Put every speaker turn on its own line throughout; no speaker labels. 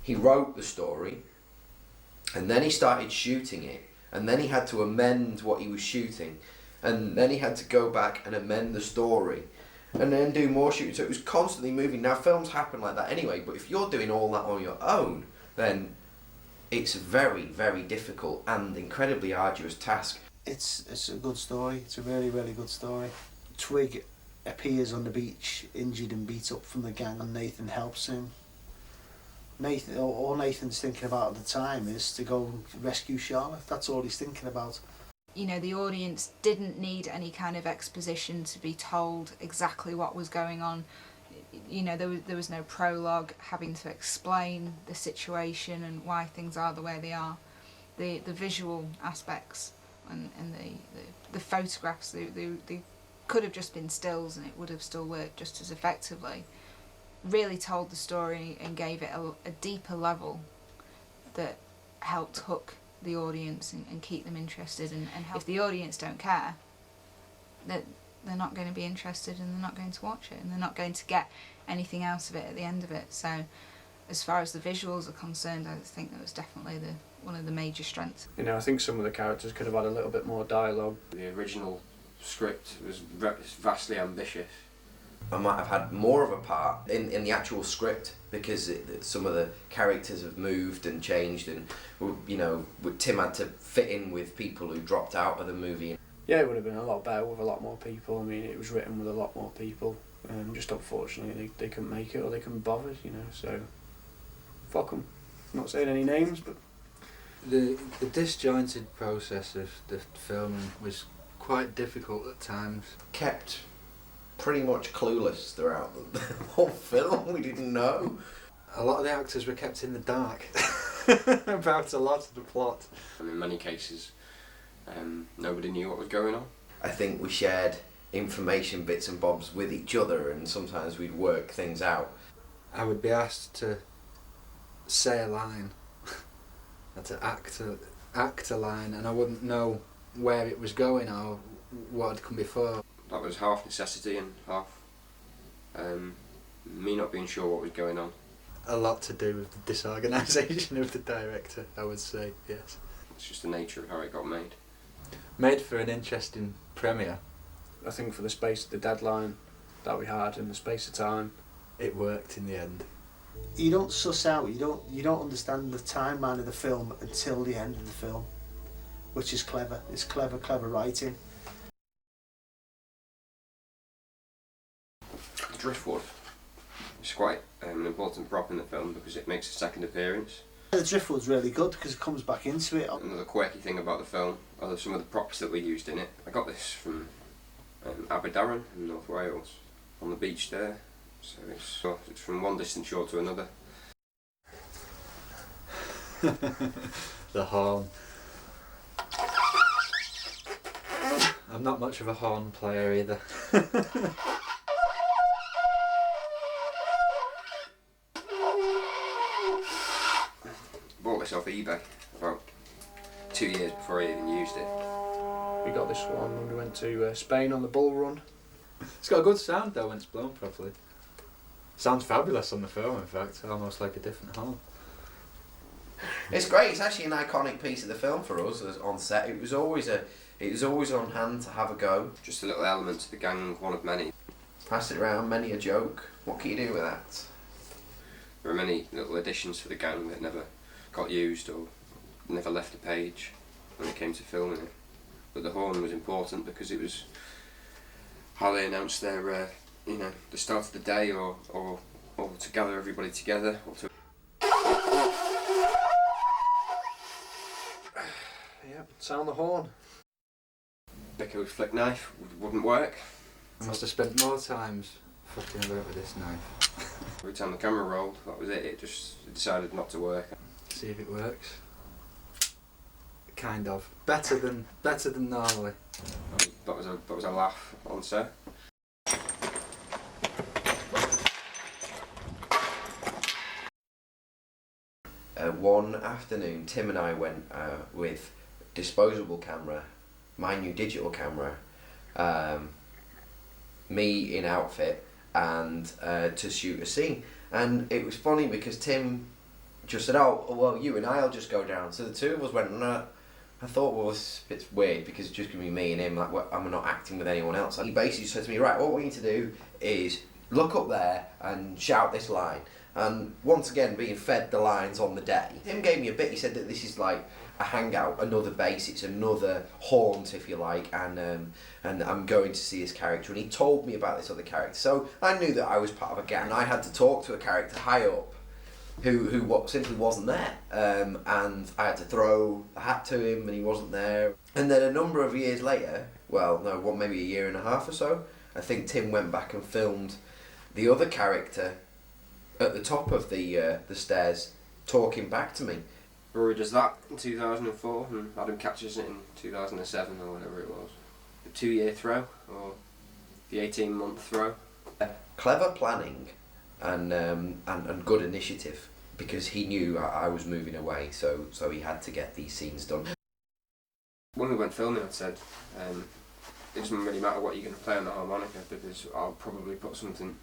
he wrote the story, and then he started shooting it, and then he had to amend what he was shooting, and then he had to go back and amend the story, and then do more shooting. So it was constantly moving. Now films happen like that anyway, but if you're doing all that on your own, then it's a very, very difficult and incredibly arduous task.
It's a good story. It's a really, really good story. Twig appears on the beach, injured and beat up from the gang, and Nathan helps him. All Nathan's thinking about at the time is to go and rescue Charlotte. That's all he's thinking about.
You know, the audience didn't need any kind of exposition to be told exactly what was going on. You know, there was no prologue having to explain the situation and why things are the way they are. The visual aspects and the photographs, they could have just been stills and it would have still worked just as effectively. Really told the story and gave it a deeper level that helped hook the audience and keep them interested. And if the audience don't care, that they're not going to be interested and they're not going to watch it and they're not going to get anything out of it at the end of it. So as far as the visuals are concerned, I think that was definitely one of the major strengths.
You know, I think some of the characters could have had a little bit more dialogue.
The original script was vastly ambitious.
I might have had more of a part in the actual script because some of the characters have moved and changed, and you know, Tim had to fit in with people who dropped out of the movie.
Yeah, it would have been a lot better with a lot more people. I mean, it was written with a lot more people, and just unfortunately they couldn't make it or they couldn't bother, you know, so fuck them. I'm not saying any names, but...
The disjointed process of the filming was quite difficult at times.
Kept pretty much clueless throughout the whole film. We didn't know.
A lot of the actors were kept in the dark about a lot of the plot.
And in many cases, nobody knew what was going on.
I think we shared information bits and bobs with each other, and sometimes we'd work things out.
I would be asked to say a line, and to act a line, and I wouldn't know where it was going or what had come before.
That was half necessity and half me not being sure what was going on.
A lot to do with the disorganisation of the director, I would say, yes.
It's just the nature of how it got made.
Made for an interesting premiere.
I think for the space of the deadline that we had and the space of time,
it worked in the end.
You don't suss out, you don't understand the timeline of the film until the end of the film, which is clever. It's clever writing.
Driftwood. It's quite an important prop in the film because it makes a second appearance.
The driftwood's really good because it comes back into it.
Another quirky thing about the film are some of the props that we used in it. I got this from Aberdaron in North Wales, on the beach there. So it's from one distant shore to another.
The horn. I'm not much of a horn player either.
Bought this off eBay about 2 years before I even used it.
we got this one when we went to Spain on the bull run.
It's got a good sound though when it's blown properly. Sounds fabulous on the film, in fact, almost like a different horn.
It's great. It's actually an iconic piece of the film for us as on set. It was always on hand to have a go.
Just a little element to the gang, one of many.
Pass it around, many a joke. What can you do with that?
There are many little additions for the gang that never got used or never left the page when it came to filming it. But the horn was important because it was how they announced their, the start of the day or to gather everybody together. Or to
Yeah, sound the horn.
Bickerwood flick knife wouldn't work.
I must have spent more times fucking about with this knife.
Every time the camera rolled, that was it. It decided not to work.
See if it works. Kind of. Better than normally.
That was a laugh on set.
One afternoon, Tim and I went with disposable camera, my new digital camera, me in outfit, and to shoot a scene. And it was funny because Tim just said, oh, well, you and I'll just go down. So the two of us went, no. I thought, well, it's weird because it's just going to be me and him, like, I'm not acting with anyone else. And he basically said to me, right, what we need to do is look up there and shout this line. And once again, being fed the lines on the day, him gave me a bit. He said that this is like a hangout, another base, it's another haunt, if you like, and I'm going to see his character. And he told me about this other character. So I knew that I was part of a gang. I had to talk to a character high up who simply wasn't there, and I had to throw the hat to him and he wasn't there. And then a number of years later, maybe a year and a half or so, I think Tim went back and filmed the other character at the top of the stairs talking back to me.
Rory does that in 2004 and Adam catches it in 2007 or whatever it was. The 2-year throw or the 18-month throw.
Clever planning and good initiative, because he knew I was moving away, so he had to get these scenes done.
When we went filming, I said, it doesn't really matter what you're going to play on the harmonica because I'll probably put something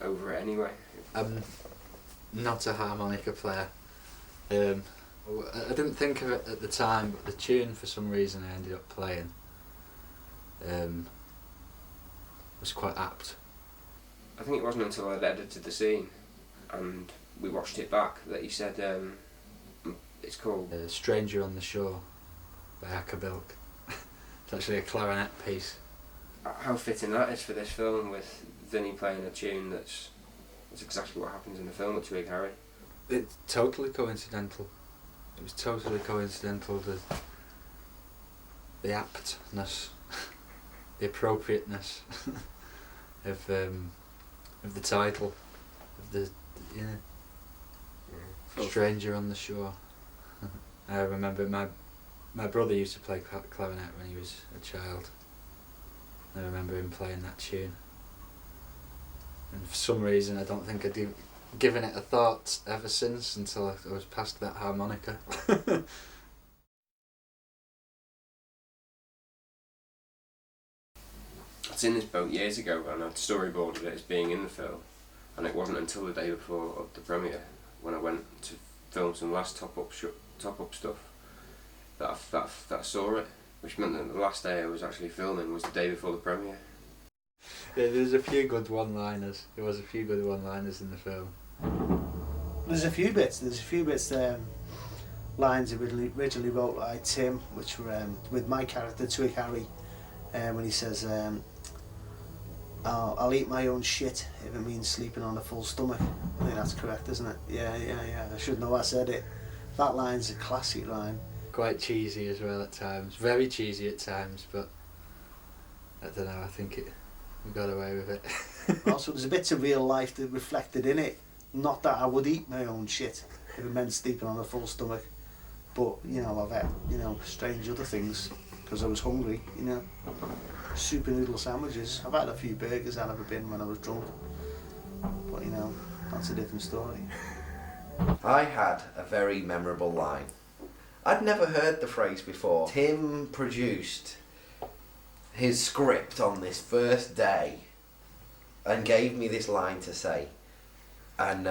over it anyway.
I'm not a harmonica player. I didn't think of it at the time, but the tune, for some reason, I ended up playing was quite apt.
I think it wasn't until I'd edited the scene and we watched it back that he said, it's called
Stranger on the Shore by Acapulco. It's actually a clarinet piece.
How fitting that is for this film, with Vinny playing a tune that's exactly what happens in the film with Twig Harry.
It's totally coincidental. It was totally coincidental, the aptness, the appropriateness of the title, of the Stranger on the Shore. I remember my brother used to play clarinet when he was a child. I remember him playing that tune. And for some reason I don't think I'd given it a thought ever since, until I was past that harmonica.
I'd seen this boat years ago and I'd storyboarded it as being in the film, and it wasn't until the day before the premiere, when I went to film some last top up stuff, that I saw it, which meant that the last day I was actually filming was the day before the premiere.
Yeah, there's a few good one-liners. There was a few good one-liners in the film.
There's a few bits. Lines originally wrote by Tim, which were with my character Twig Harry, when he says, I'll eat my own shit if it means sleeping on a full stomach. I think that's correct, isn't it? Yeah. I should know I said it. That line's a classic line.
Quite cheesy as well at times. Very cheesy at times, but I don't know, I think we got away with it.
Also, there's a bit of real life that reflected in it. Not that I would eat my own shit if it meant sleeping on a full stomach, but I've had strange other things because I was hungry. Super noodle sandwiches. I've had a few burgers out of a bin when I was drunk, but that's a different story.
I had a very memorable line. I'd never heard the phrase before. Tim produced his script on this first day and gave me this line to say, and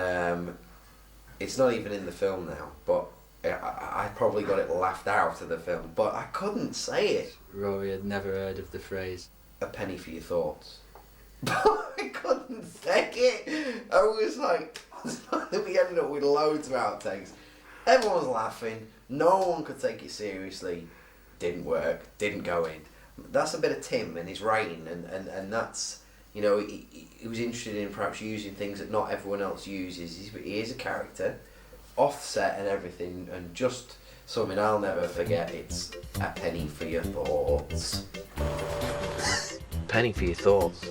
it's not even in the film now, but I probably got it laughed out of the film, but I couldn't say it.
Rory had never heard of the phrase.
A penny for your thoughts. But I couldn't say it. I was like, we ended up with loads of outtakes. Everyone was laughing, no one could take it seriously. Didn't work, didn't go in. That's a bit of Tim and his writing, and that's, he was interested in perhaps using things that not everyone else uses. He is a character, offset and everything, and just something I'll never forget. It's a penny for your thoughts. Penny for your thoughts.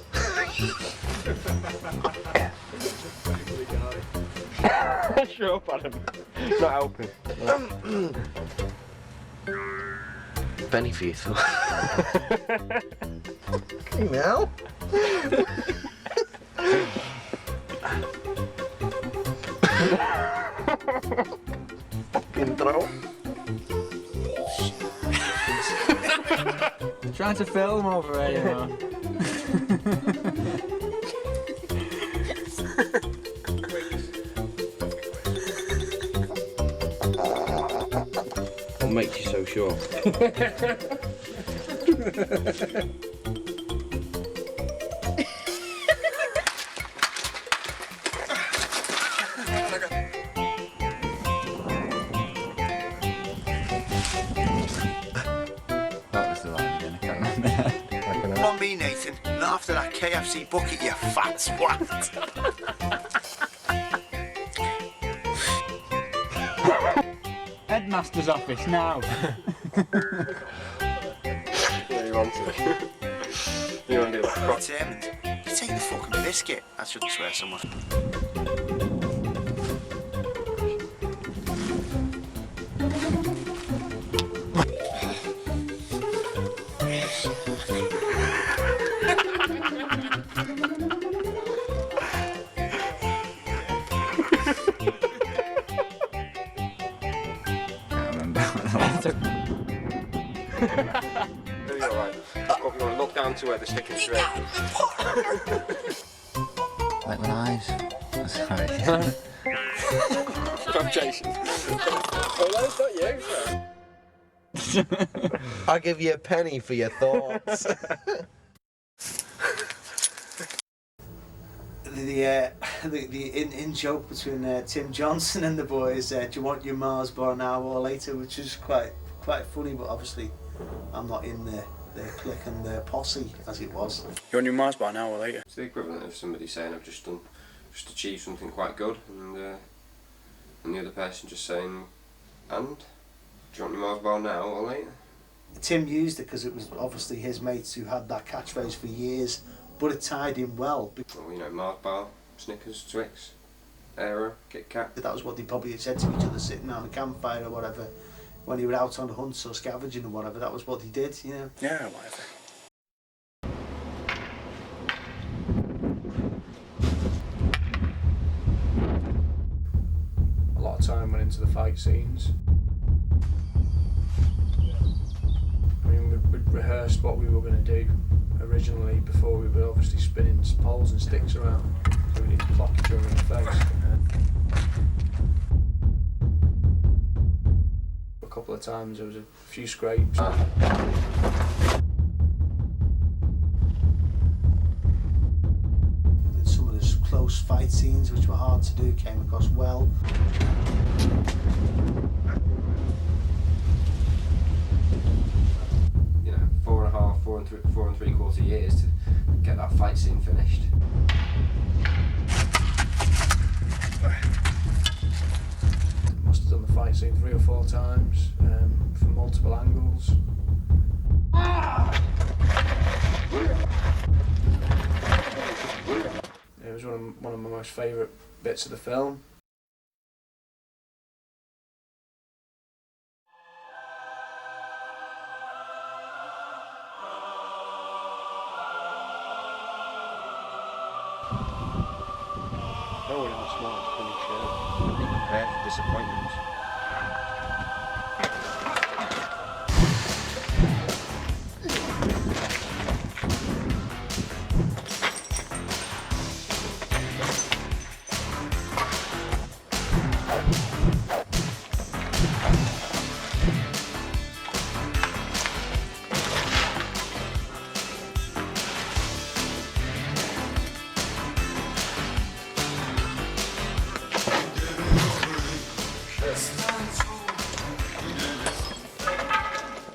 Shut up, Adam. It's not helping.
Penny for your thoughts. Okay, now. Fucking throw.
Trying to film over here,
makes you so sure?
What was the line again? I can't remember.
On me, Nathan. Not after that KFC bucket, you fat swat.
Headmaster's office now.
Yeah, you want to. You want to do that?
Determined. You take the fucking biscuit. That shouldn't swear so much.
Can't remember what that was.
You're alright. You want to look down to where the stick is straight.
Like my eyes. Sorry.
Stop chasing. Oh, that's not you, sir.
I'll give you a penny for your thoughts.
The in joke between Tim Johnson and the boys, do you want your Mars bar now or later, which is quite funny, but obviously I'm not in the clique and the posse as it was.
You're on your Mars bar now or later?
It's the equivalent of somebody saying I've just achieved something quite good, and the other person just saying, and? Do you want your Mars bar now or later?
Tim used it because it was obviously his mates who had that catchphrase for years, but it tied in well.
Well, you know, Mars bar, Snickers, Twix, Aero, Kit Kat.
That was what they probably had said to each other sitting around a campfire or whatever, when they were out on hunts or scavenging or whatever. That was what they did, you know.
Yeah, whatever. A lot of time went into the fight scenes. I mean, we'd rehearsed what we were going to do originally before we were obviously spinning poles and sticks around. So we need to clock each other in the face. A couple of times there was a few scrapes.
Some of the close fight scenes, which were hard to do, came across well.
You know, 4.5, 4 and 3/4 years to get that fight scene finished.
Must have done the fight scene 3 or 4 times from multiple angles. It was one of my most favourite bits of the film.
No one in the smartest funny shirt.
Be prepared for disappointments.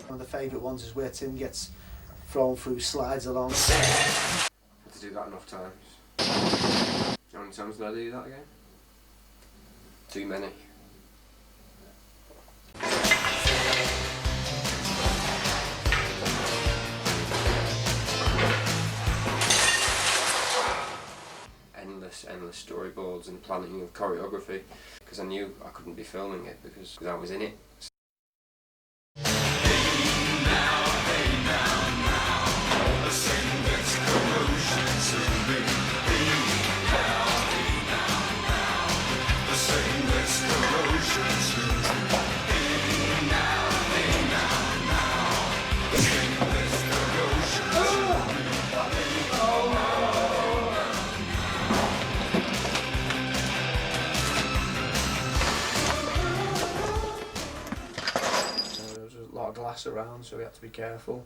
One of the favourite ones is where Tim gets thrown through slides along.
Had to do that enough times. How many times did I do that again? Too many. Endless storyboards and planning of choreography, because I knew I couldn't be filming it because I was in it.
glass around, so we had to be careful.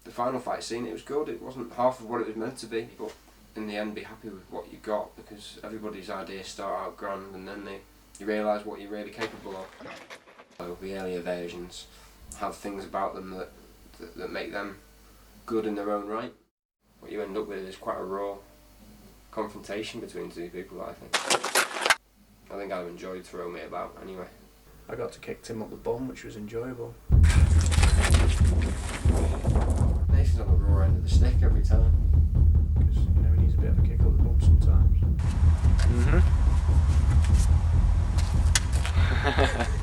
The final fight scene, it was good. It wasn't half of what it was meant to be, but in the end, be happy with what you got, because everybody's ideas start out grand, and then you realise what you're really capable of. So the earlier versions have things about them that make them good in their own right. What you end up with is quite a raw confrontation between two people, I think I've enjoyed Throw Me About anyway.
I got to kick Tim up the bum, which was enjoyable.
Nathan's on the raw end of the stick every time.
Because, you know, he needs a bit of a kick up the bum sometimes.
Mm-hmm.